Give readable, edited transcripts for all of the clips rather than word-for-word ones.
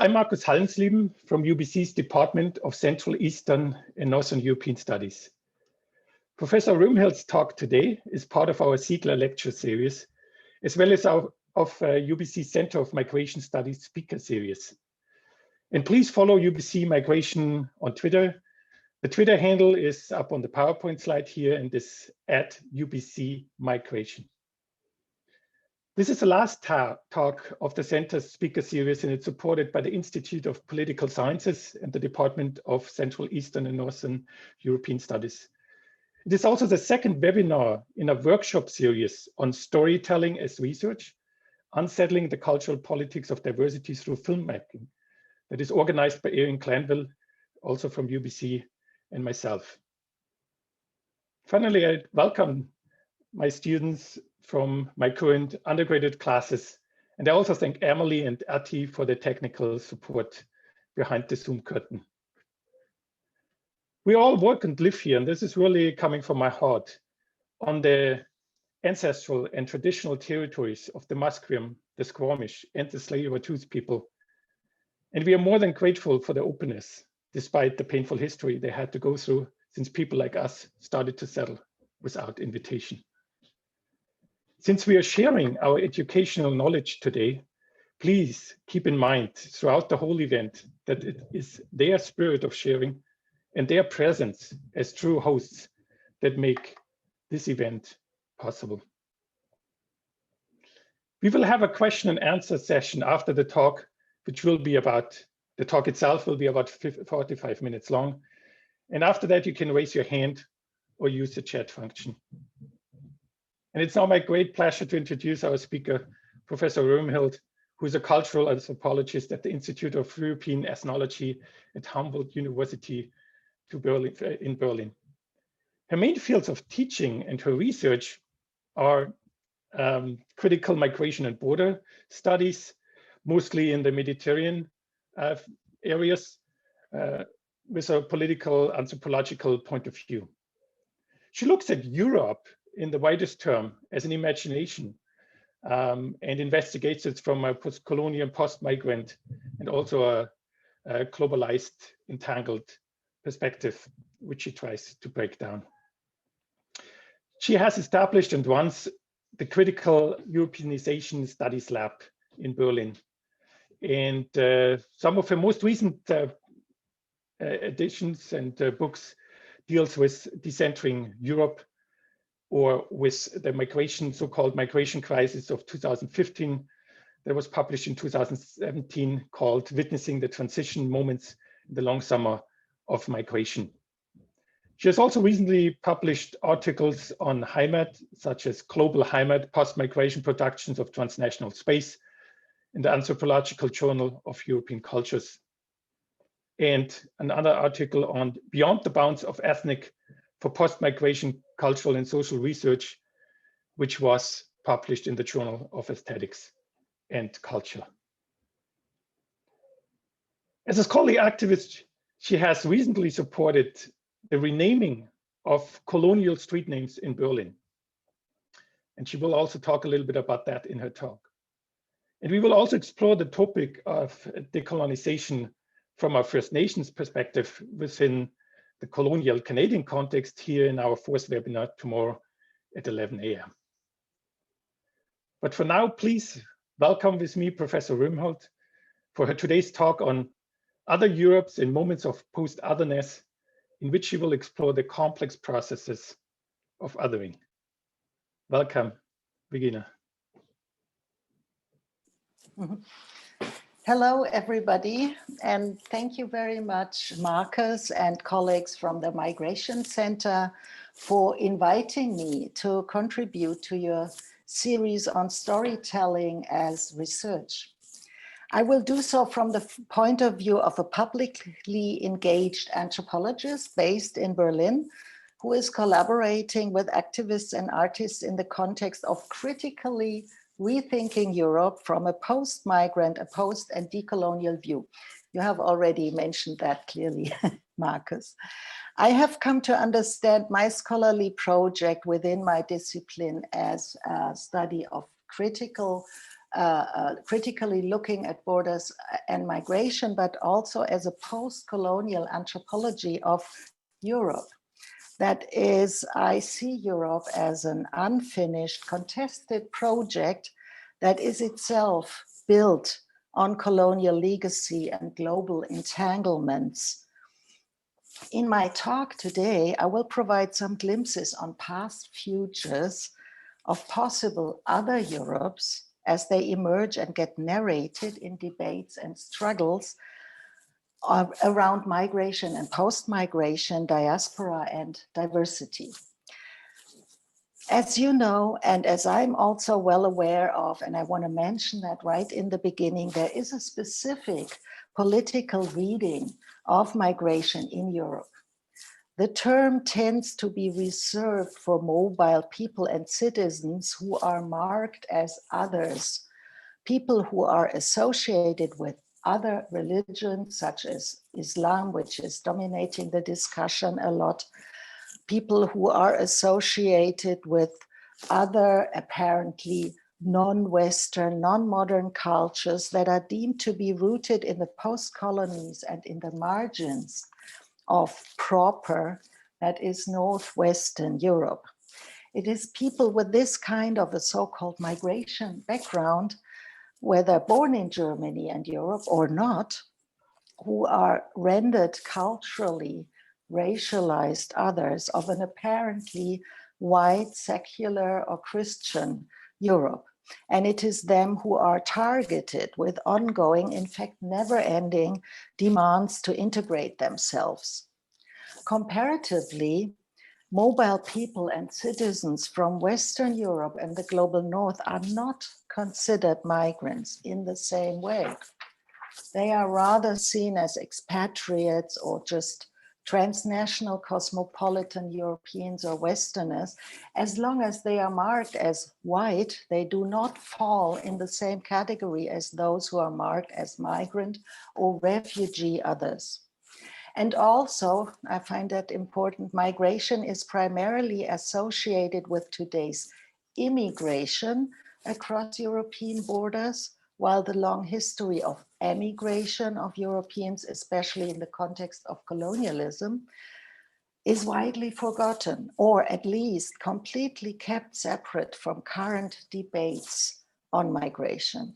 I'm Markus Hallensleben from UBC's Department of Central, Eastern and Northern European Studies. Professor Römhild's talk today is part of our Ziegler lecture series, as well as our UBC Centre of Migration Studies speaker series. And please follow UBC Migration on Twitter. The Twitter handle is up on the PowerPoint slide here and is @UBC Migration. This is the last talk of the Centre's speaker series, and it's supported by the Institute of Political Sciences and the Department of Central, Eastern and Northern European Studies. It is also the second webinar in a workshop series on storytelling as research, unsettling the cultural politics of diversity through filmmaking, that is organized by Erin Clanville, also from UBC, and myself. Finally, I welcome my students from my current undergraduate classes. And I also thank Emily and Ati for the technical support behind the Zoom curtain. We all work and live here, and this is really coming from my heart, on the ancestral and traditional territories of the Musqueam, the Squamish, and the Tsleil-Waututh people. And we are more than grateful for their openness, despite the painful history they had to go through since people like us started to settle without invitation. Since we are sharing our educational knowledge today, please keep in mind throughout the whole event that it is their spirit of sharing and their presence as true hosts that make this event possible. We will have a question and answer session after the talk, which will be about, the talk itself will be about 45 minutes long. And after that, you can raise your hand or use the chat function. And it's now my great pleasure to introduce our speaker, Professor Römhild, who is a cultural anthropologist at the Institute of European Ethnology at Humboldt University in Berlin. Her main fields of teaching and her research are critical migration and border studies, mostly in the Mediterranean areas, with a political anthropological point of view. She looks at Europe in the widest term as an imagination and investigates it from a post-colonial, post-migrant, and also a globalized, entangled perspective, which she tries to break down. She has established and runs the Critical Europeanization Studies Lab in Berlin. And some of her most recent editions and books deals with decentering Europe, or with the migration, so-called migration crisis of 2015, that was published in 2017, called Witnessing the Transition Moments in the Long Summer of Migration. She has also recently published articles on Heimat, such as Global Heimat, Post-Migration Productions of Transnational Space, in the Anthropological Journal of European Cultures, and another article on Beyond the Bounds of Ethnic for Post-Migration Cultural and Social Research, which was published in the Journal of Aesthetics and Culture. As a scholarly activist, she has recently supported the renaming of colonial street names in Berlin. And she will also talk a little bit about that in her talk. And we will also explore the topic of decolonization from a First Nations perspective within the colonial Canadian context here in our fourth webinar tomorrow at 11 a.m. But for now, please welcome with me Professor Römhild for her today's talk on Other Europes in Moments of Post-Otherness, in which she will explore the complex processes of othering. Welcome, Regina. Hello, everybody, and thank you very much, Marcus and colleagues from the Migration Center, for inviting me to contribute to your series on storytelling as research. I will do so from the point of view of a publicly engaged anthropologist based in Berlin, who is collaborating with activists and artists in the context of critically rethinking Europe from a post-migrant, a post- and decolonial view. You have already mentioned that clearly, Marcus. I have come to understand my scholarly project within my discipline as a study of critical critically looking at borders and migration, but also as a post-colonial anthropology of Europe. That is, I see Europe as an unfinished, contested project that is itself built on colonial legacy and global entanglements. In my talk today, I will provide some glimpses on past futures of possible other Europes as they emerge and get narrated in debates and struggles around migration and post-migration, diaspora, and diversity. As you know, and as I'm also well aware of, and I want to mention that right in the beginning, there is a specific political reading of migration in Europe. The term tends to be reserved for mobile people and citizens who are marked as others, people who are associated with other religions, such as Islam, which is dominating the discussion a lot, people who are associated with other apparently non-Western, non-modern cultures that are deemed to be rooted in the post-colonies and in the margins of proper, that is, Northwestern Europe. It is people with this kind of a so-called migration background, whether born in Germany and Europe or not, who are rendered culturally racialized others of an apparently white, secular or Christian Europe. And it is them who are targeted with ongoing, in fact, never-ending demands to integrate themselves. Comparatively, mobile people and citizens from Western Europe and the global North are not considered migrants in the same way. They are rather seen as expatriates or just transnational cosmopolitan Europeans or Westerners. As long as they are marked as white, they do not fall in the same category as those who are marked as migrant or refugee others. And also, I find that important, migration is primarily associated with today's immigration across European borders, while the long history of emigration of Europeans, especially in the context of colonialism, is widely forgotten, or at least completely kept separate from current debates on migration.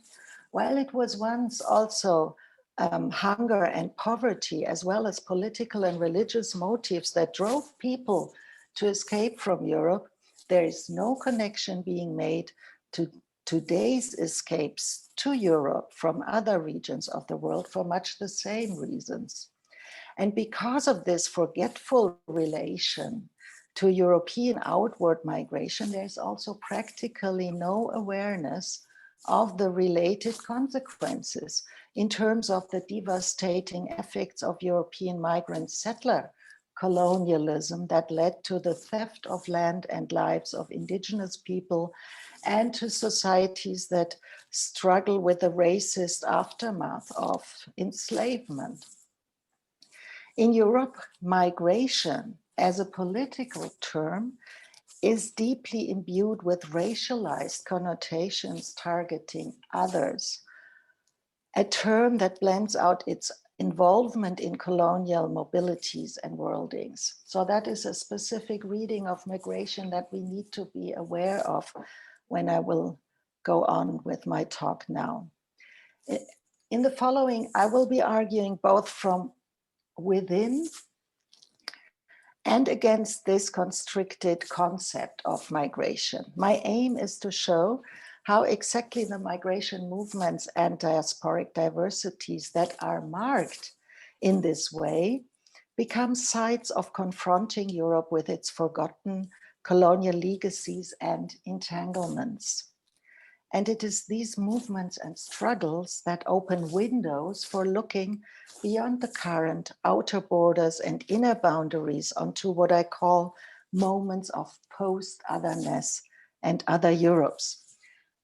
While it was once also hunger and poverty, as well as political and religious motives that drove people to escape from Europe, there is no connection being made to today's escapes to Europe from other regions of the world for much the same reasons. And because of this forgetful relation to European outward migration, there's also practically no awareness of the related consequences in terms of the devastating effects of European migrant settler colonialism that led to the theft of land and lives of indigenous people and to societies that struggle with the racist aftermath of enslavement. In Europe, migration as a political term is deeply imbued with racialized connotations targeting others, a term that blends out its involvement in colonial mobilities and worldings. So that is a specific reading of migration that we need to be aware of when I will go on with my talk now. In the following, I will be arguing both from within and against this constricted concept of migration. My aim is to show how exactly the migration movements and diasporic diversities that are marked in this way become sites of confronting Europe with its forgotten colonial legacies and entanglements. And it is these movements and struggles that open windows for looking beyond the current outer borders and inner boundaries onto what I call moments of post-otherness and other Europes.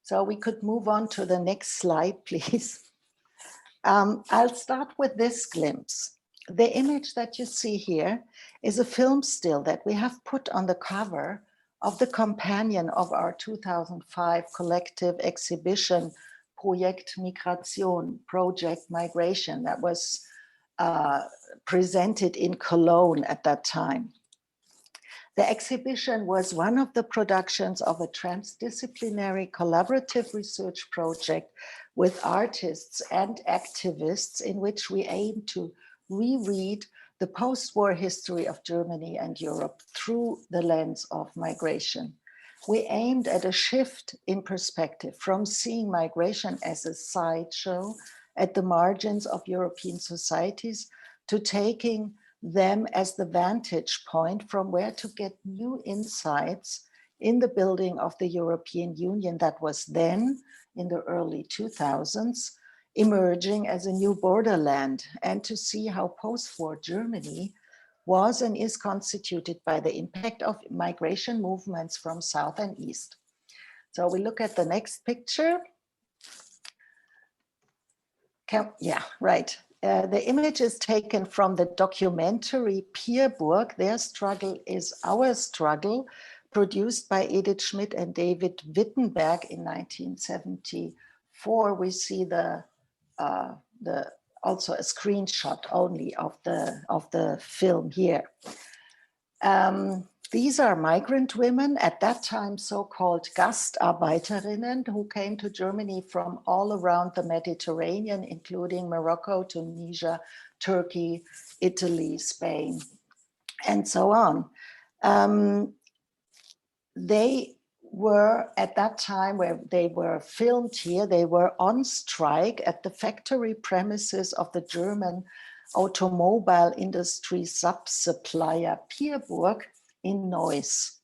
So we could move on to the next slide, please. I'll start with this glimpse. The image that you see here is a film still that we have put on the cover of the companion of our 2005 collective exhibition, Projekt Migration, Project Migration, that was presented in Cologne at that time. The exhibition was one of the productions of a transdisciplinary collaborative research project with artists and activists in which we aim to reread the post-war history of Germany and Europe through the lens of migration. We aimed at a shift in perspective from seeing migration as a sideshow at the margins of European societies to taking them as the vantage point from where to get new insights in the building of the European Union that was then, in the early 2000s, emerging as a new borderland, and to see how post-war Germany was and is constituted by the impact of migration movements from South and East. So we look at the next picture. The image is taken from the documentary Peerbook, Their Struggle is Our Struggle, produced by Edith Schmidt and David Wittenberg in 1974. We see also a screenshot only of the film here. These are migrant women, at that time so-called Gastarbeiterinnen, who came to Germany from all around the Mediterranean, including Morocco, Tunisia, Turkey, Italy, Spain, and so on. They were, at that time where they were filmed here, they were on strike at the factory premises of the German automobile industry sub-supplier Peerbook in Neuss.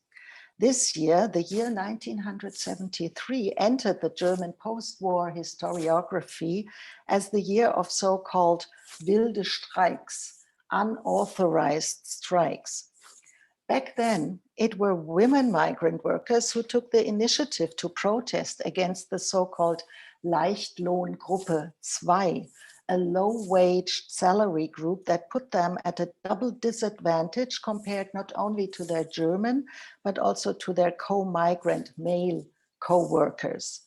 This year, the year 1973, entered the German post-war historiography as the year of so-called wilde Streiks, unauthorized strikes. Back then, it were women migrant workers who took the initiative to protest against the so-called Leichtlohngruppe 2, a low-wage salary group that put them at a double disadvantage compared not only to their German, but also to their co-migrant male co-workers.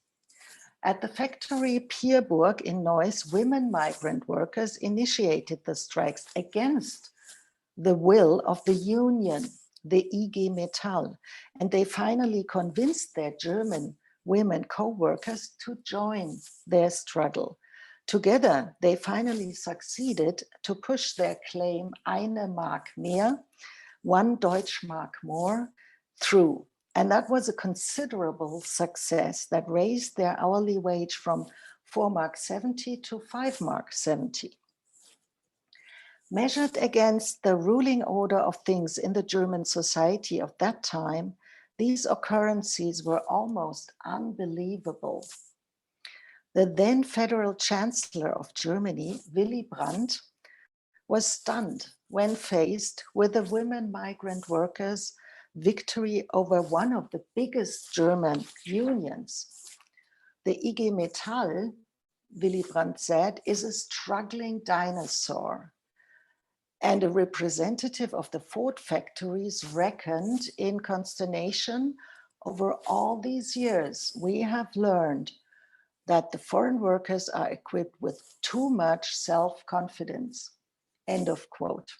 At the factory Peerbook in Neuss, women migrant workers initiated the strikes against the will of the union, the IG Metall, and they finally convinced their German women co-workers to join their struggle. Together, they finally succeeded to push their claim eine Mark mehr, 1 Deutschmark more, through. And that was a considerable success that raised their hourly wage from 4.70 to 5.70. Measured against the ruling order of things in the German society of that time, these occurrences were almost unbelievable. The then Federal Chancellor of Germany, Willy Brandt, was stunned when faced with the women migrant workers' victory over one of the biggest German unions. The IG Metall, Willy Brandt said, is a struggling dinosaur, and a representative of the Ford factories reckoned in consternation, over all these years, we have learned that the foreign workers are equipped with too much self-confidence, end of quote.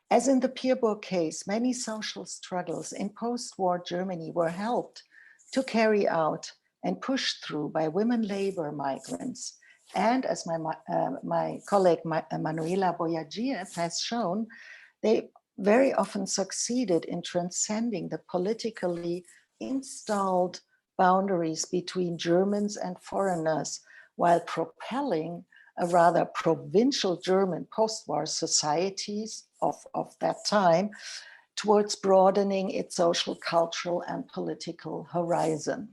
As in the Peerbook case, many social struggles in post-war Germany were helped to carry out and pushed through by women labor migrants. And as my colleague Manuela Boyagiev has shown, they very often succeeded in transcending the politically installed boundaries between Germans and foreigners, while propelling a rather provincial German post-war societies of that time towards broadening its social, cultural, and political horizon.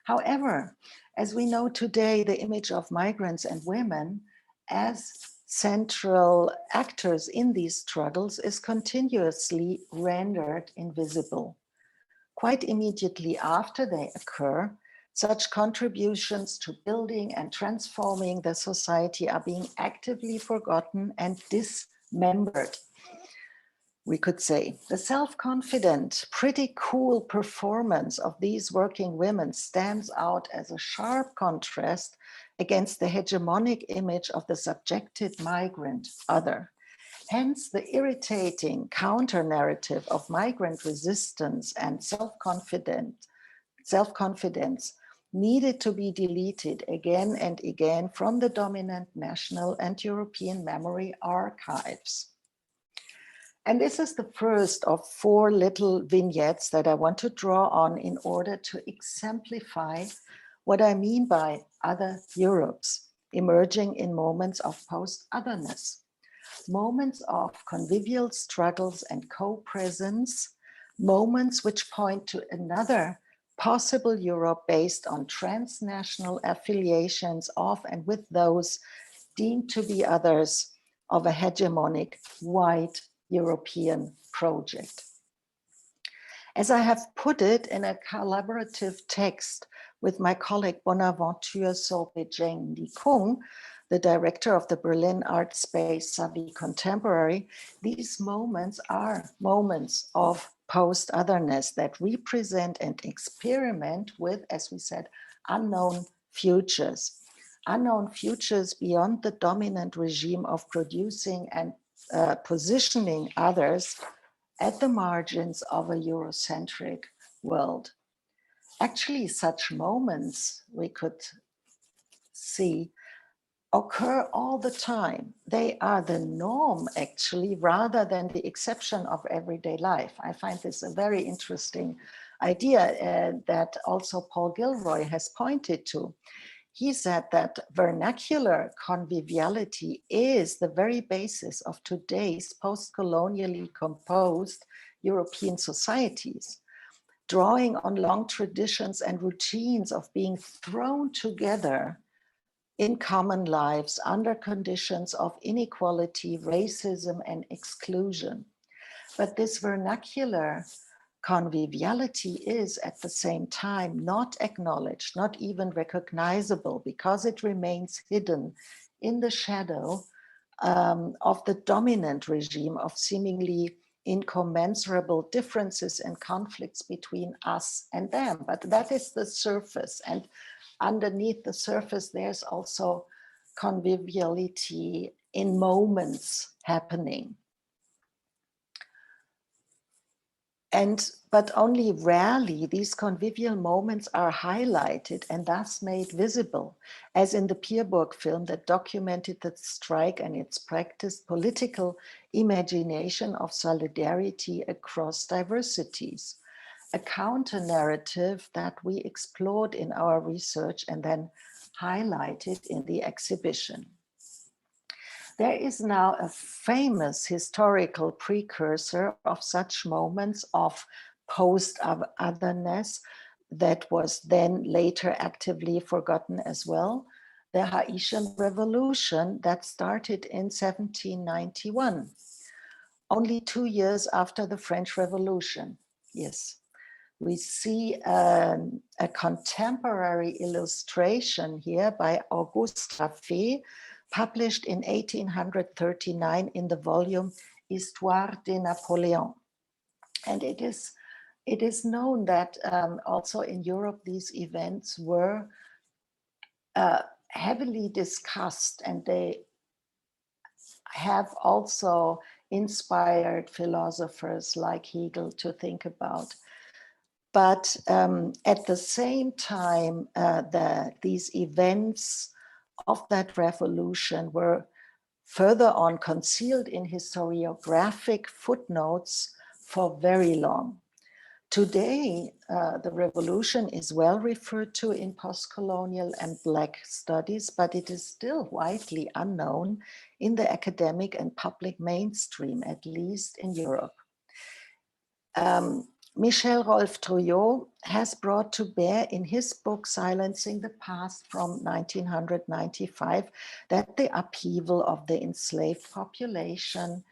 However, as we know today, the image of migrants and women as central actors in these struggles is continuously rendered invisible. Quite immediately after they occur, such contributions to building and transforming the society are being actively forgotten and dismembered. we could say. The self-confident, pretty cool performance of these working women stands out as a sharp contrast against the hegemonic image of the subjected migrant other. Hence, the irritating counter-narrative of migrant resistance and self-confidence needed to be deleted again and again from the dominant national and European memory archives. And this is the first of 4 little vignettes that I want to draw on in order to exemplify what I mean by other Europes emerging in moments of post-otherness, moments of convivial struggles and co-presence, moments which point to another possible Europe based on transnational affiliations of and with those deemed to be others of a hegemonic white European project. As I have put it in a collaborative text with my colleague Bonaventure Sobejeng Likung, the director of the Berlin art space Savi Contemporary, these moments are moments of post-otherness that represent and experiment with, as we said, unknown futures beyond the dominant regime of producing and positioning others at the margins of a Eurocentric world. Actually, such moments, we could see, occur all the time. They are the norm, actually, rather than the exception of everyday life. I find this a very interesting idea that also Paul Gilroy has pointed to. He said that vernacular conviviality is the very basis of today's post-colonially composed European societies, drawing on long traditions and routines of being thrown together in common lives under conditions of inequality, racism, and exclusion. But this vernacular conviviality is at the same time not acknowledged, not even recognizable, because it remains hidden in the shadow of the dominant regime of seemingly incommensurable differences and conflicts between us and them. But that is the surface, and underneath the surface, there's also conviviality in moments happening. But only rarely these convivial moments are highlighted and thus made visible, as in the Peerbook film that documented the strike and its practiced political imagination of solidarity across diversities, a counter-narrative that we explored in our research and then highlighted in the exhibition. There is now a famous historical precursor of such moments of post-otherness that was then later actively forgotten as well, the Haitian Revolution that started in 1791, only 2 years after the French Revolution. Yes, we see a contemporary illustration here by Auguste Raffet, published in 1839 in the volume Histoire de Napoléon. And it is known that also in Europe, these events were heavily discussed, and they have also inspired philosophers like Hegel to think about. But at the same time, these events of that revolution were further on concealed in historiographic footnotes for very long. Today, the revolution is well referred to in post-colonial and Black studies, but it is still widely unknown in the academic and public mainstream, at least in Europe. Michel Rolf-Trouillot has brought to bear in his book Silencing the Past from 1995 that the upheaval of the enslaved population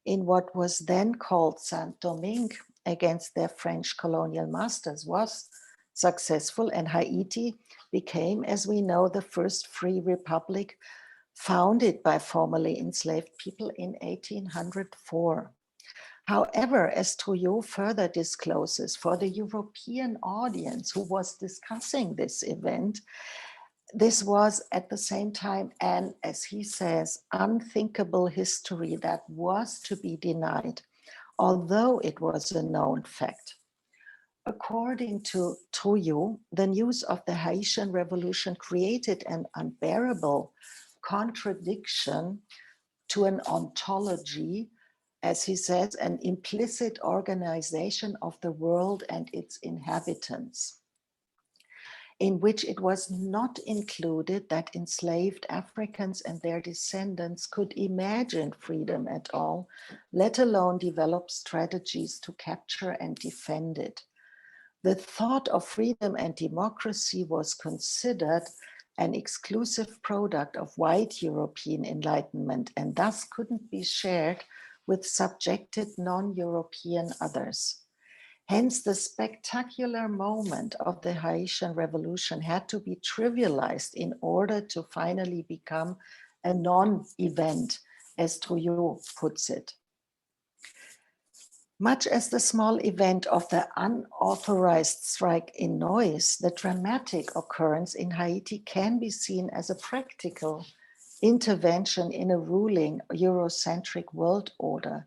in what was then called Saint-Domingue against their French colonial masters was successful, and Haiti became, as we know, the first free republic founded by formerly enslaved people in 1804. However, as Trouillot further discloses, for the European audience who was discussing this event, this was at the same time an, as he says, unthinkable history that was to be denied, although it was a known fact. According to Trouillot, the news of the Haitian Revolution created an unbearable contradiction to an ontology, as he says, an implicit organization of the world and its inhabitants, in which it was not included that enslaved Africans and their descendants could imagine freedom at all, let alone develop strategies to capture and defend it. The thought of freedom and democracy was considered an exclusive product of white European enlightenment and thus couldn't be shared with subjected non-European others. Hence, the spectacular moment of the Haitian Revolution had to be trivialized in order to finally become a non-event, as Trouillot puts it. Much as the small event of the unauthorized strike in Neuss, the dramatic occurrence in Haiti can be seen as a practical intervention in a ruling Eurocentric world order.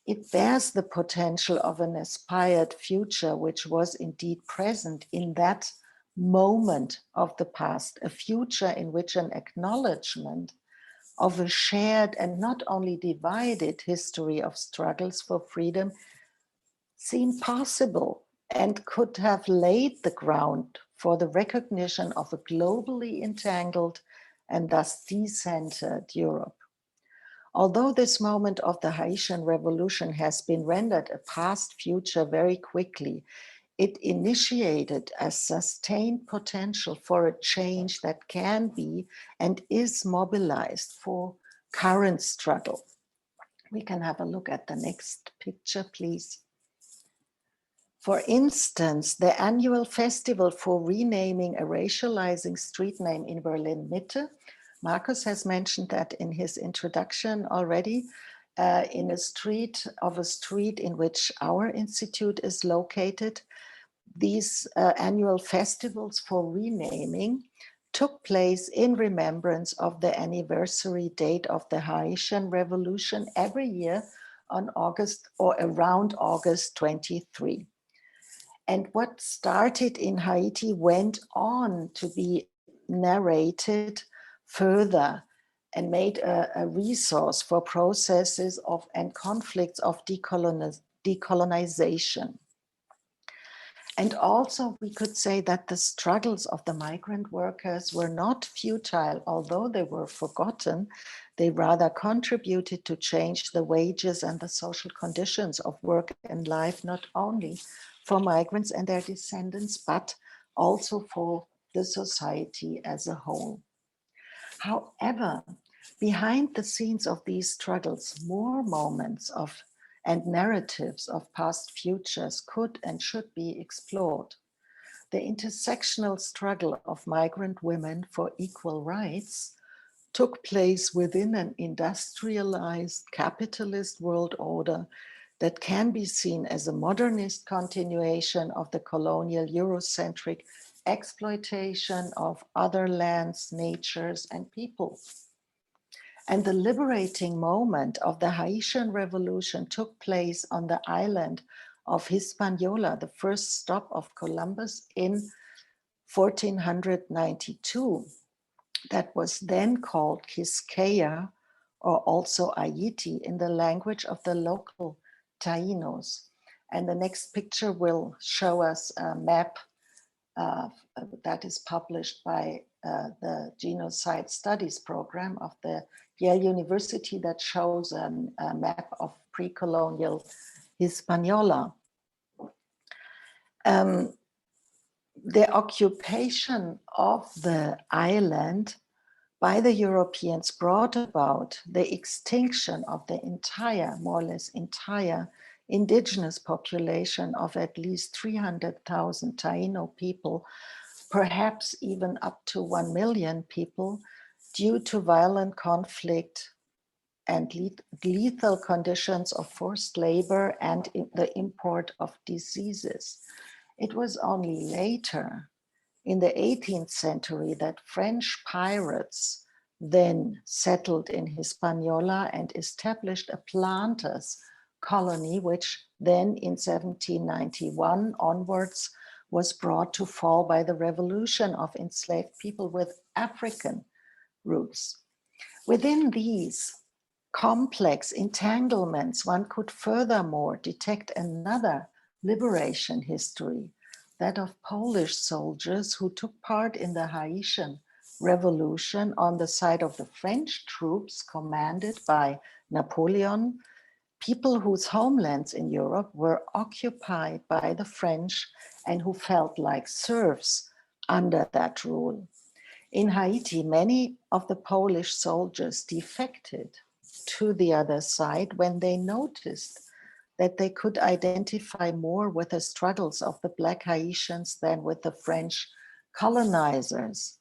It bears the potential of an aspired future, which was indeed present in that moment of the past, a future in which an acknowledgement of a shared and not only divided history of struggles for freedom seemed possible and could have laid the ground for the recognition of a globally entangled and thus decentered Europe. Although this moment of the Haitian Revolution has been rendered a past future very quickly, it initiated a sustained potential for a change that can be and is mobilized for current struggle. We can have a look at the next picture, please. For instance, the annual festival for renaming a racializing street name in Berlin Mitte, Marcus has mentioned that in his introduction already, in a street in which our institute is located. These annual festivals for renaming took place in remembrance of the anniversary date of the Haitian Revolution every year on August or around August 23. And what started in Haiti went on to be narrated further and made a resource for processes of and conflicts of decolonization. And also we could say that the struggles of the migrant workers were not futile, although they were forgotten. They rather contributed to change the wages and the social conditions of work and life, not only for migrants and their descendants, but also for the society as a whole. However, behind the scenes of these struggles, more moments of and narratives of past futures could and should be explored. The intersectional struggle of migrant women for equal rights took place within an industrialized capitalist world order that can be seen as a modernist continuation of the colonial Eurocentric exploitation of other lands, natures, and people. And the liberating moment of the Haitian Revolution took place on the island of Hispaniola, the first stop of Columbus in 1492. That was then called Quisqueya, or also Haiti in the language of the local Tainos. And the next picture will show us a map that is published by the Genocide Studies program of the Yale University that shows a map of pre-colonial Hispaniola. The occupation of the island by the Europeans brought about the extinction of the entire, more or less entire, indigenous population of at least 300,000 Taino people, perhaps even up to 1 million people, due to violent conflict and lethal conditions of forced labor and the import of diseases. It was only later, in the 18th century, that French pirates then settled in Hispaniola and established a planters colony, which then in 1791 onwards was brought to fall by the revolution of enslaved people with African roots. Within these complex entanglements, one could furthermore detect another liberation history, that of Polish soldiers who took part in the Haitian Revolution on the side of the French troops commanded by Napoleon, people whose homelands in Europe were occupied by the French and who felt like serfs under that rule. In Haiti, many of the Polish soldiers defected to the other side when they noticed that they could identify more with the struggles of the Black Haitians than with the French colonizers.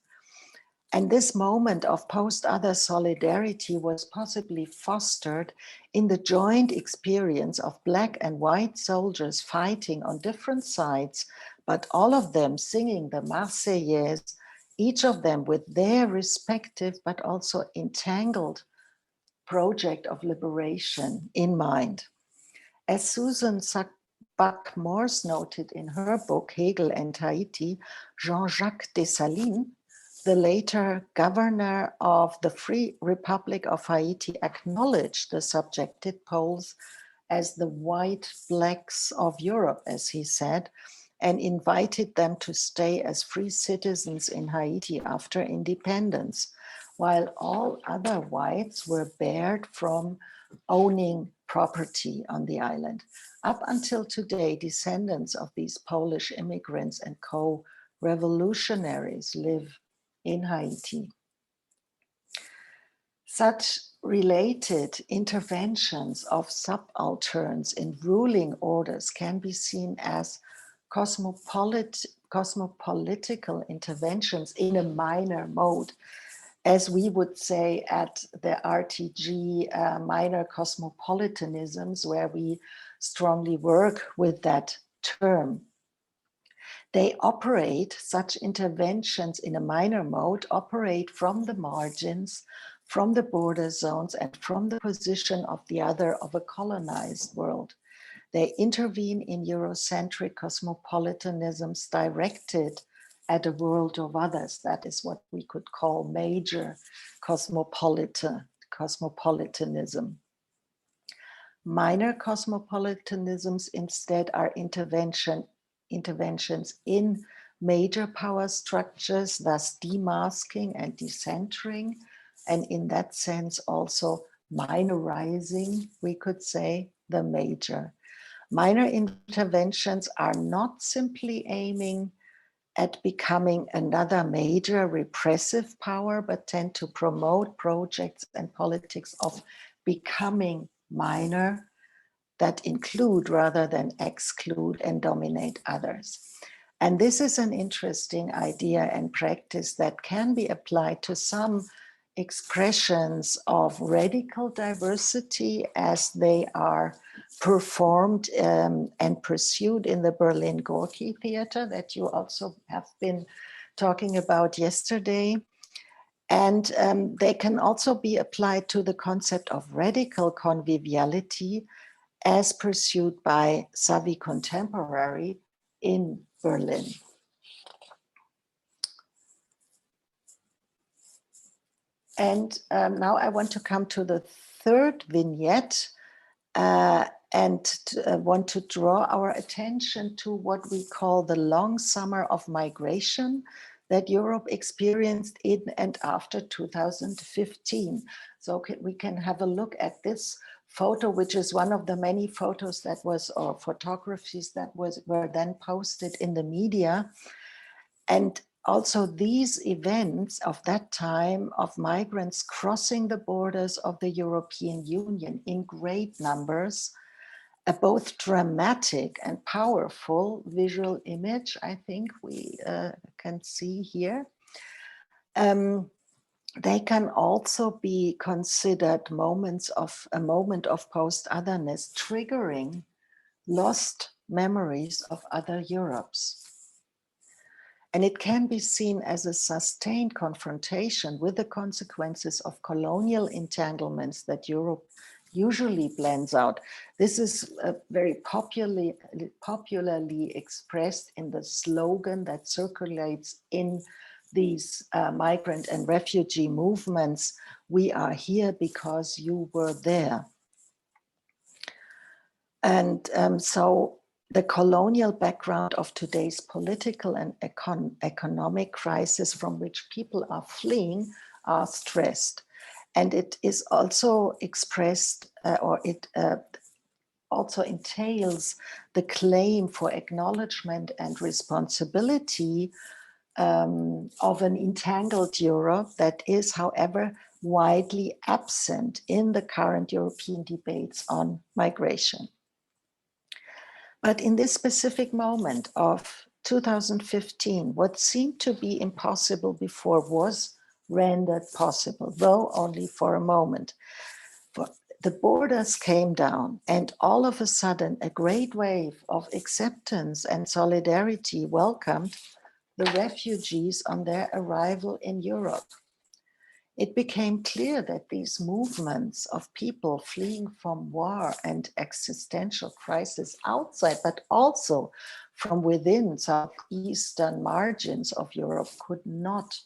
And this moment of post-other solidarity was possibly fostered in the joint experience of Black and white soldiers fighting on different sides, but all of them singing the Marseillaise, each of them with their respective but also entangled project of liberation in mind. As Susan Buck-Morse noted in her book, Hegel and Haiti, Jean-Jacques Dessalines, the later governor of the Free Republic of Haiti, acknowledged the subjected Poles as the white blacks of Europe, as he said, and invited them to stay as free citizens in Haiti after independence, while all other whites were barred from owning property on the island. Up until today, descendants of these Polish immigrants and co-revolutionaries live in Haiti. Such related interventions of subalterns in ruling orders can be seen as cosmopolitical interventions in a minor mode, as we would say at the RTG, minor cosmopolitanisms, where we strongly work with that term. They operate, such interventions in a minor mode, operate from the margins, from the border zones, and from the position of the other of a colonized world. They intervene in Eurocentric cosmopolitanisms directed at a world of others. That is what we could call major cosmopolitanism. Minor cosmopolitanisms instead are interventions in major power structures, thus demasking and decentering, and in that sense also minorizing, we could say, the major. Minor interventions are not simply aiming at becoming another major repressive power, but tend to promote projects and politics of becoming minor that include rather than exclude and dominate others. And this is an interesting idea and practice that can be applied to some expressions of radical diversity as they are performed and pursued in the Berlin Gorki Theater that you also have been talking about yesterday. And they can also be applied to the concept of radical conviviality as pursued by Savvy Contemporary in Berlin. And now I want to come to the third vignette and want to draw our attention to what we call the long summer of migration that Europe experienced in and after 2015. So we can have a look at this photo, which is one of the many photos that was, or photographies that were then posted in the media. And also these events of that time of migrants crossing the borders of the European Union in great numbers, a both dramatic and powerful visual image, I think we can see here. they can also be considered moments of a moment of post-otherness triggering lost memories of other Europes. And it can be seen as a sustained confrontation with the consequences of colonial entanglements that Europe usually blends out. This is very popularly expressed in the slogan that circulates in these migrant and refugee movements: "We are here because you were there." And so the colonial background of today's political and economic crisis from which people are fleeing are stressed. And it is also expressed, also entails the claim for acknowledgement and responsibility of an entangled Europe that is, however, widely absent in the current European debates on migration. But in this specific moment of 2015, what seemed to be impossible before was rendered possible, though only for a moment. For the borders came down, and all of a sudden, a great wave of acceptance and solidarity welcomed the refugees on their arrival in Europe. It became clear that these movements of people fleeing from war and existential crisis outside, but also from within southeastern margins of Europe, could not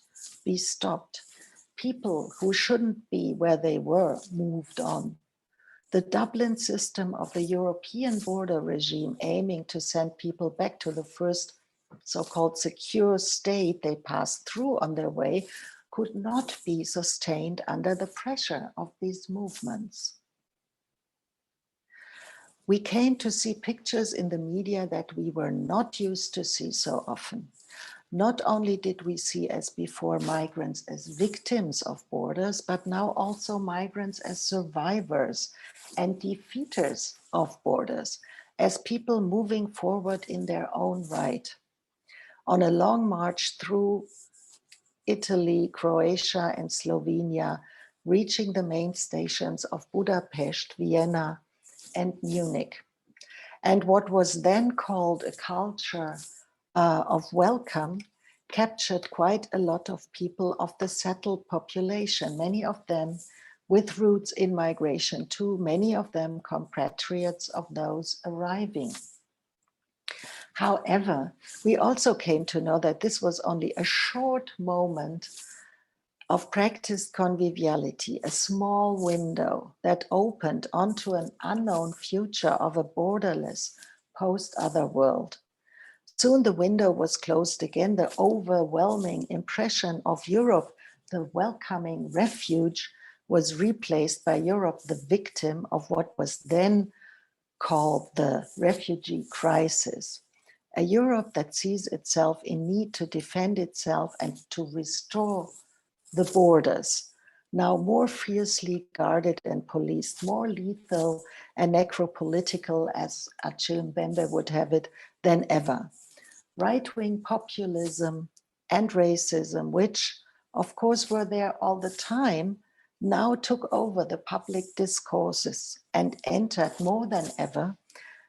be stopped. People who shouldn't be where they were moved on. The Dublin system of the European border regime, aiming to send people back to the first so-called secure state they passed through on their way, could not be sustained under the pressure of these movements. We came to see pictures in the media that we were not used to see so often. Not only did we see, as before, migrants as victims of borders, but now also migrants as survivors and defeaters of borders, as people moving forward in their own right. On a long march through Italy, Croatia, and Slovenia, reaching the main stations of Budapest, Vienna, and Munich. And what was then called a culture of welcome captured quite a lot of people of the settled population, many of them with roots in migration too, many of them compatriots of those arriving. However, we also came to know that this was only a short moment of practiced conviviality, a small window that opened onto an unknown future of a borderless post-other world. Soon the window was closed again. The overwhelming impression of Europe, the welcoming refuge, was replaced by Europe, the victim of what was then called the refugee crisis. A Europe that sees itself in need to defend itself and to restore the borders, now more fiercely guarded and policed, more lethal and necropolitical, as Achille Mbembe would have it, than ever. Right-wing populism and racism, which of course were there all the time, now took over the public discourses and entered more than ever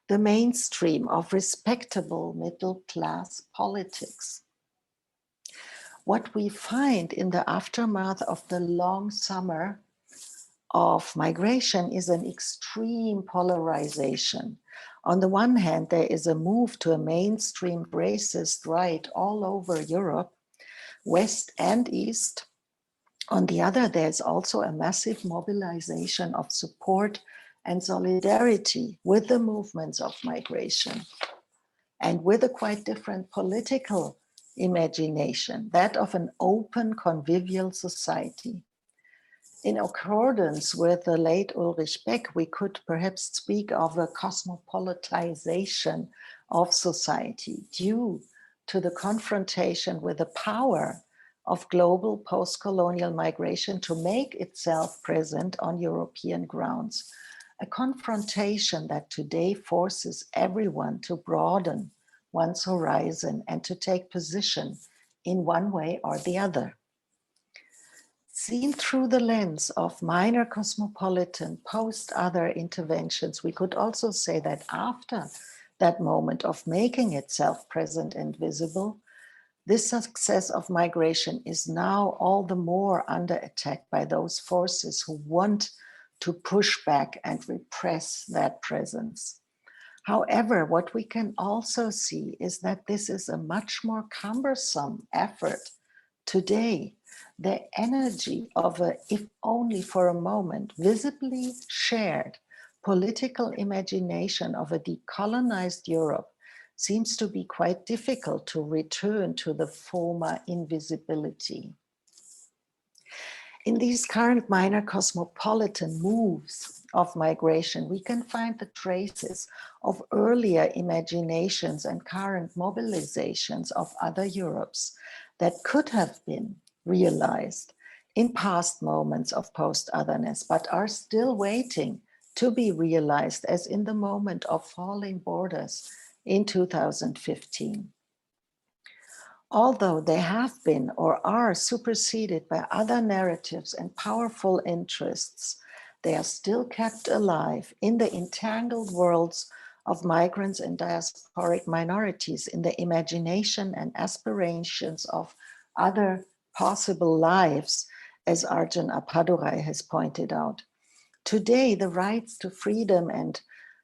the mainstream of respectable middle-class politics. What we find in the aftermath of the long summer of migration is an extreme polarization. On the one hand, there is a move to a mainstream racist right all over Europe, West and East. On the other, there's also a massive mobilization of support and solidarity with the movements of migration, and with a quite different political imagination, that of an open convivial society. In accordance with the late Ulrich Beck, we could perhaps speak of a cosmopolitization of society due to the confrontation with the power of global post-colonial migration to make itself present on European grounds. A confrontation that today forces everyone to broaden one's horizon and to take position in one way or the other. Seen through the lens of minor cosmopolitan post-other interventions, we could also say that after that moment of making itself present and visible, this success of migration is now all the more under attack by those forces who want to push back and repress that presence. However, what we can also see is that this is a much more cumbersome effort today. The energy of a, if only for a moment, visibly shared political imagination of a decolonized Europe seems to be quite difficult to return to the former invisibility. In these current minor cosmopolitan moves of migration, we can find the traces of earlier imaginations and current mobilizations of other Europes that could have been realized in past moments of post-otherness, but are still waiting to be realized, as in the moment of falling borders in 2015. Although they have been or are superseded by other narratives and powerful interests, they are still kept alive in the entangled worlds of migrants and diasporic minorities, in the imagination and aspirations of other possible lives, as Arjun Appadurai has pointed out. Today, the rights to freedom and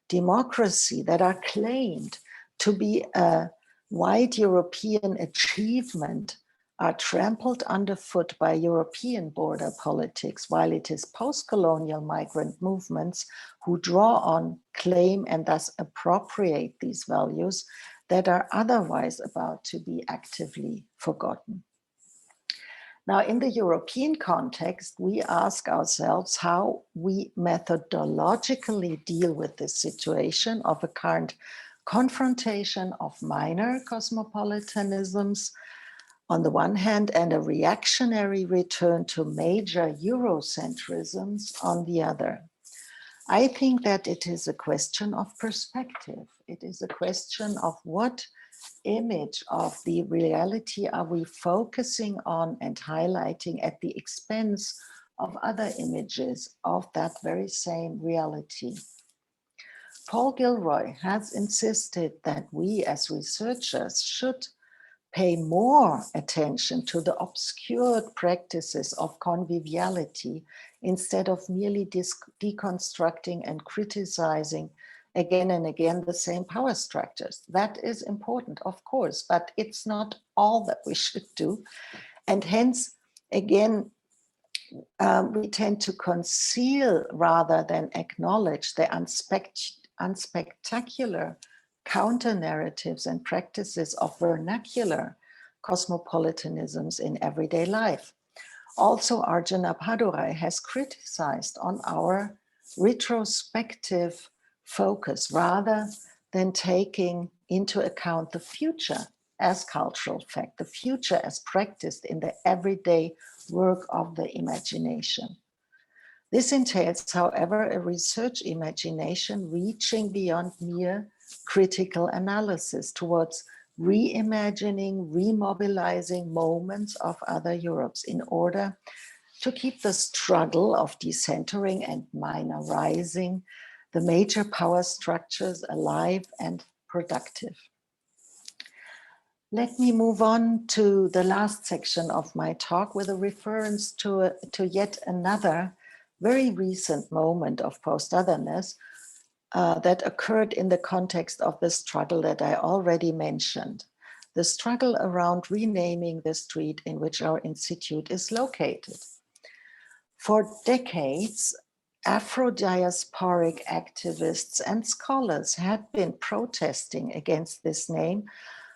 democracy that are claimed to be a white European achievement are trampled underfoot by European border politics, while it is post-colonial migrant movements who draw on, claim, and thus appropriate these values that are otherwise about to be actively forgotten. Now, in the European context, we ask ourselves how we methodologically deal with this situation of a current confrontation of minor cosmopolitanisms on the one hand, and a reactionary return to major Eurocentrisms on the other. I think that it is a question of perspective. It is a question of what image of the reality are we focusing on and highlighting at the expense of other images of that very same reality. Paul Gilroy has insisted that we as researchers should pay more attention to the obscured practices of conviviality instead of merely deconstructing and criticizing again and again the same power structures. That is important, of course, but it's not all that we should do. And hence, again, we tend to conceal rather than acknowledge the unspectacular counter-narratives and practices of vernacular cosmopolitanisms in everyday life. Also, Arjun Appadurai has criticized on our retrospective focus rather than taking into account the future as cultural fact, the future as practiced in the everyday work of the imagination. This entails, however, a research imagination reaching beyond mere critical analysis towards reimagining, remobilizing moments of other Europes in order to keep the struggle of decentering and minorizing the major power structures alive and productive. Let me move on to the last section of my talk with a reference to yet another very recent moment of post-otherness that occurred in the context of the struggle that I already mentioned, the struggle around renaming the street in which our institute is located. For decades, Afro-diasporic activists and scholars had been protesting against this name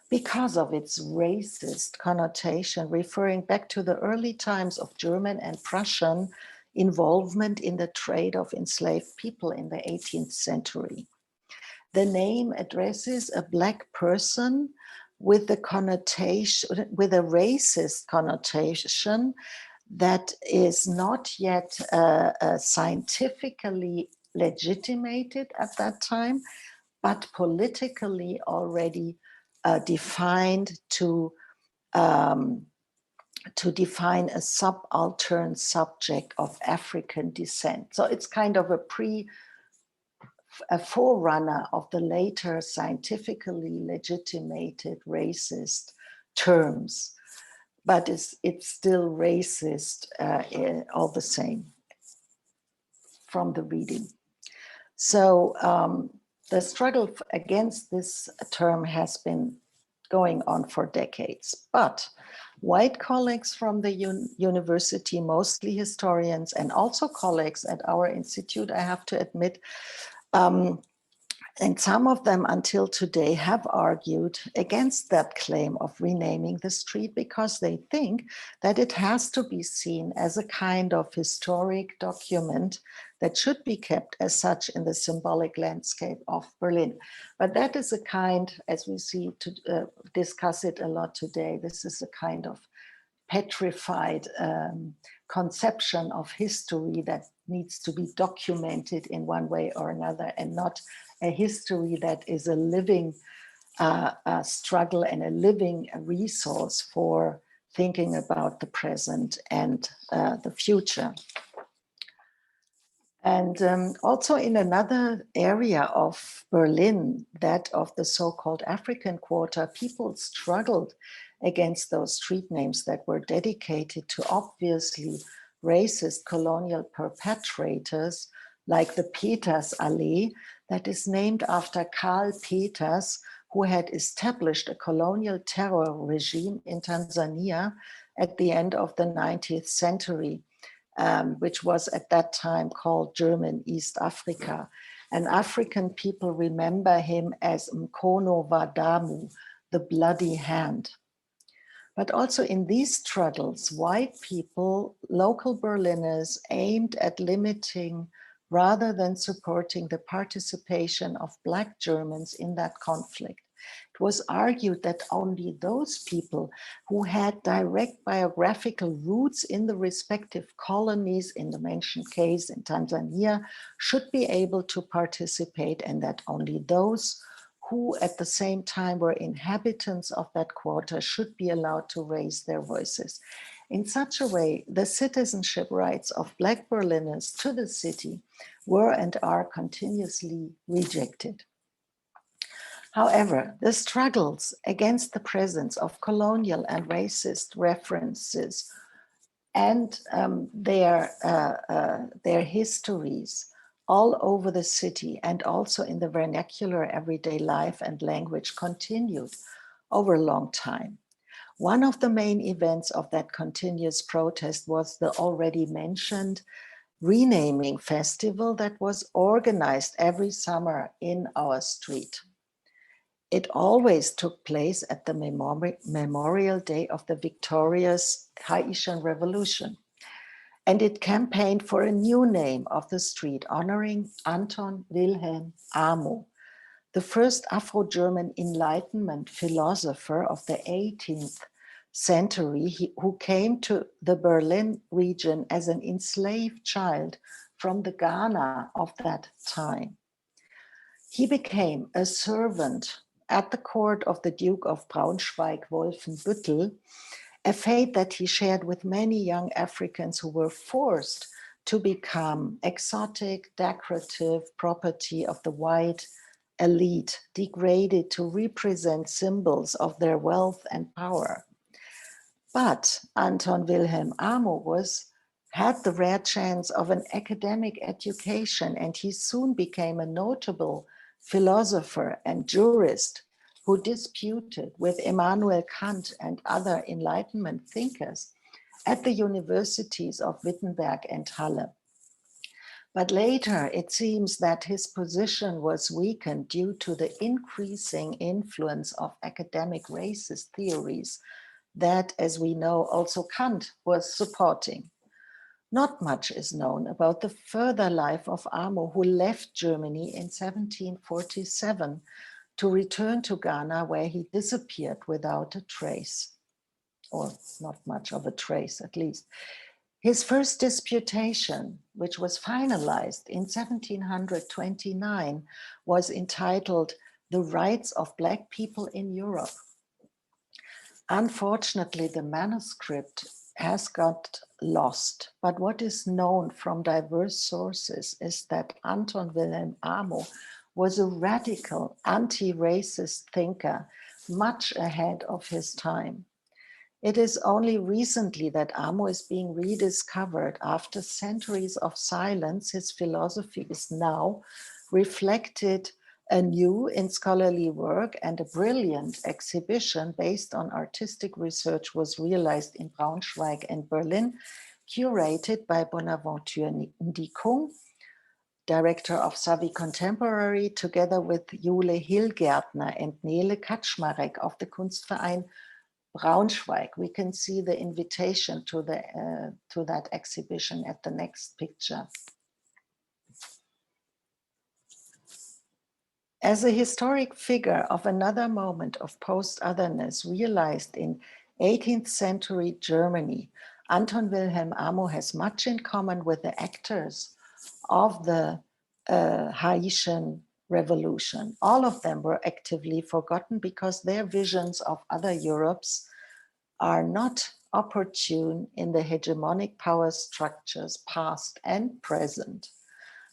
because of its racist connotation, referring back to the early times of German and Prussian involvement in the trade of enslaved people in the 18th century. The name addresses a Black person with the connotation, with a racist connotation that is not yet scientifically legitimated at that time, but politically already defined to to define a subaltern subject of African descent. So it's kind of a forerunner of the later scientifically legitimated racist terms, but it's still racist all the same from the reading. So the struggle against this term has been going on for decades, but white colleagues from the university, mostly historians, and also colleagues at our institute, I have to admit, and some of them until today have argued against that claim of renaming the street because they think that it has to be seen as a kind of historic document that should be kept as such in the symbolic landscape of Berlin. But that is a kind, as we see to discuss it a lot today, this is a kind of petrified conception of history that needs to be documented in one way or another, and not a history that is a living struggle and a living resource for thinking about the present and the future. And also in another area of Berlin, that of the so-called African Quarter, people struggled against those street names that were dedicated to obviously racist colonial perpetrators, like the Peters Allee, that is named after Karl Peters, who had established a colonial terror regime in Tanzania at the end of the 19th century. Which was at that time called German East Africa. And African people remember him as Mkono wa Damu, the bloody hand. But also in these struggles, white people, local Berliners, aimed at limiting rather than supporting the participation of Black Germans in that conflict. It was argued that only those people who had direct biographical roots in the respective colonies, in the mentioned case in Tanzania, should be able to participate, and that only those who at the same time were inhabitants of that quarter should be allowed to raise their voices. In such a way, the citizenship rights of Black Berliners to the city were and are continuously rejected. However, the struggles against the presence of colonial and racist references and their histories all over the city and also in the vernacular everyday life and language continued over a long time. One of the main events of that continuous protest was the already mentioned renaming festival that was organized every summer in our street. It always took place at the Memorial Day of the victorious Haitian Revolution. And it campaigned for a new name of the street, honoring Anton Wilhelm Amo, the first Afro-German Enlightenment philosopher of the 18th century, who came to the Berlin region as an enslaved child from the Ghana of that time. He became a servant at the court of the Duke of Braunschweig-Wolfenbüttel, a fate that he shared with many young Africans who were forced to become exotic, decorative property of the white elite, degraded to represent symbols of their wealth and power. But Anton Wilhelm Amo had the rare chance of an academic education, and he soon became a notable philosopher and jurist who disputed with Immanuel Kant and other Enlightenment thinkers at the universities of Wittenberg and Halle. But later, it seems that his position was weakened due to the increasing influence of academic racist theories that, as we know, also Kant was supporting. Not much is known about the further life of Amo, who left Germany in 1747 to return to Ghana, where he disappeared without a trace, or not much of a trace at least. His first disputation, which was finalized in 1729, was entitled "The Rights of Black People in Europe." Unfortunately, the manuscript has got lost, but what is known from diverse sources is that Anton Wilhelm Amo was a radical anti-racist thinker, much ahead of his time. It is only recently that Amo is being rediscovered. After centuries of silence, his philosophy is now reflected anew in scholarly work, and a brilliant exhibition based on artistic research was realized in Braunschweig and Berlin, curated by Bonaventure Ndikung, director of Savvy Contemporary, together with Jule Hilgärtner and Nele Kaczmarek of the Kunstverein Braunschweig. We can see the invitation to that exhibition at the next picture. As a historic figure of another moment of post-otherness realized in 18th century Germany, Anton Wilhelm Amo has much in common with the actors of the Haitian Revolution. All of them were actively forgotten because their visions of other Europes are not opportune in the hegemonic power structures past and present.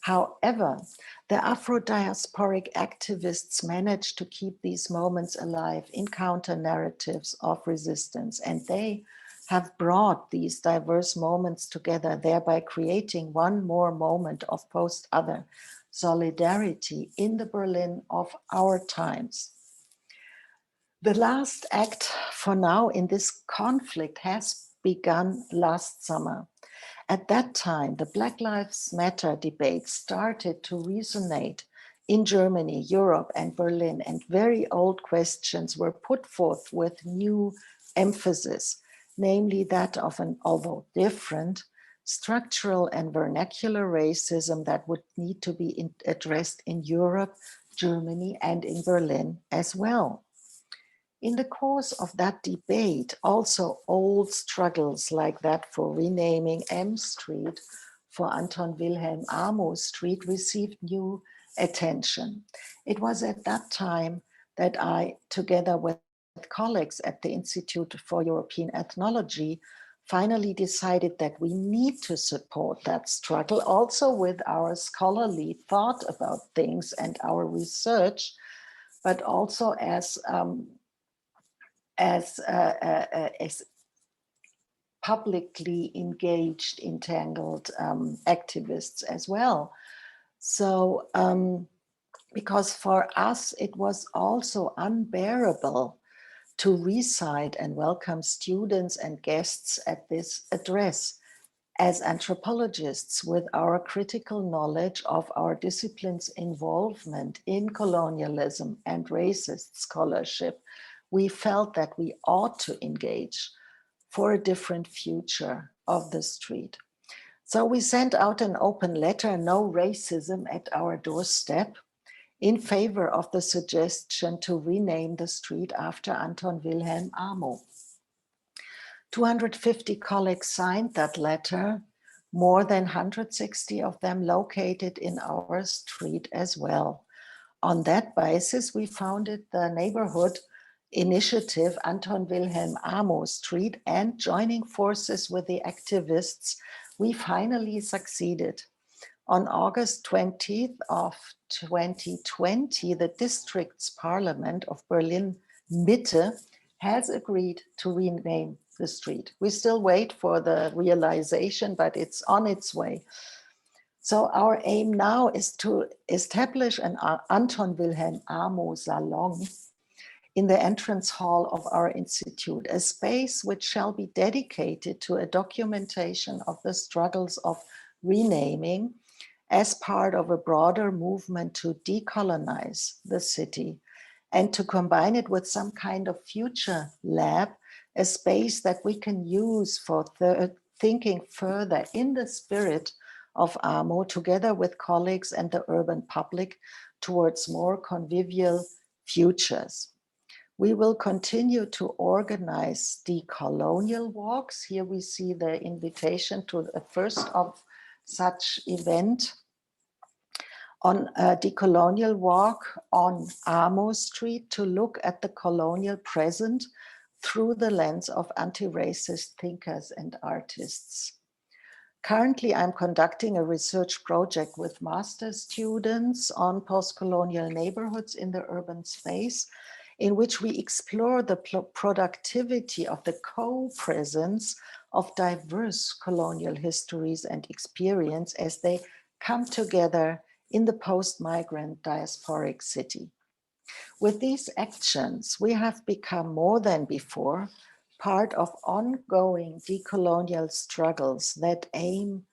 However, the Afro-diasporic activists managed to keep these moments alive in counter-narratives of resistance, and they have brought these diverse moments together, thereby creating one more moment of post-other solidarity in the Berlin of our times. The last act for now in this conflict has begun last summer. At that time, the Black Lives Matter debate started to resonate in Germany, Europe, and Berlin, and very old questions were put forth with new emphasis, namely that of an, although different, structural and vernacular racism that would need to be addressed in Europe, Germany, and in Berlin as well. In the course of that debate, also old struggles like that for renaming M Street for Anton Wilhelm Amo Street received new attention. It was at that time that I, together with colleagues at the Institute for European Ethnology, finally decided that we need to support that struggle also with our scholarly thought about things and our research, but also as publicly engaged, entangled activists as well. So, because for us, it was also unbearable to recite and welcome students and guests at this address. As anthropologists, with our critical knowledge of our discipline's involvement in colonialism and racist scholarship, we felt that we ought to engage for a different future of the street. So we sent out an open letter, No Racism at Our Doorstep, in favor of the suggestion to rename the street after Anton Wilhelm Amo. 250 colleagues signed that letter, more than 160 of them located in our street as well. On that basis, we founded the neighborhood initiative Anton Wilhelm Amo Street, and joining forces with the activists, we finally succeeded. On August 20th of 2020, the district's parliament of Berlin Mitte has agreed to rename the street. We still wait for the realization, but it's on its way. So our aim now is to establish an Anton Wilhelm Amo Salon in the entrance hall of our institute, a space which shall be dedicated to a documentation of the struggles of renaming as part of a broader movement to decolonize the city, and to combine it with some kind of future lab, a space that we can use for thinking further in the spirit of Amo, together with colleagues and the urban public, towards more convivial futures. We will continue to organize decolonial walks. Here we see the invitation to the first of such event on a decolonial walk on Amo Street to look at the colonial present through the lens of anti-racist thinkers and artists. Currently, I'm conducting a research project with master's students on post-colonial neighborhoods in the urban space, in which we explore the productivity of the co-presence of diverse colonial histories and experience as they come together in the post-migrant diasporic city. With these actions, we have become more than before part of ongoing decolonial struggles that aim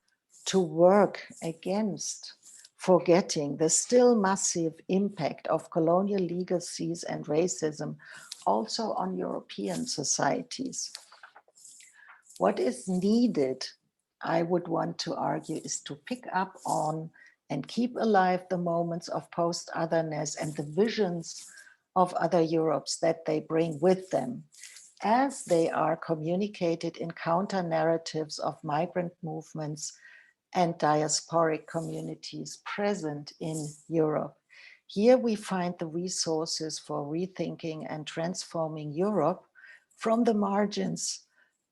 to work against forgetting the still massive impact of colonial legacies and racism also on European societies. What is needed, I would want to argue, is to pick up on and keep alive the moments of post-otherness and the visions of other Europes that they bring with them, as they are communicated in counter-narratives of migrant movements and diasporic communities present in Europe. Here we find the resources for rethinking and transforming Europe from the margins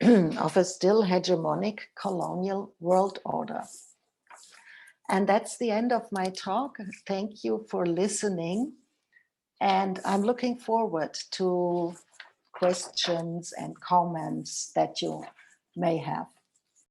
of a still hegemonic colonial world order. And that's the end of my talk. Thank you for listening. And I'm looking forward to questions and comments that you may have.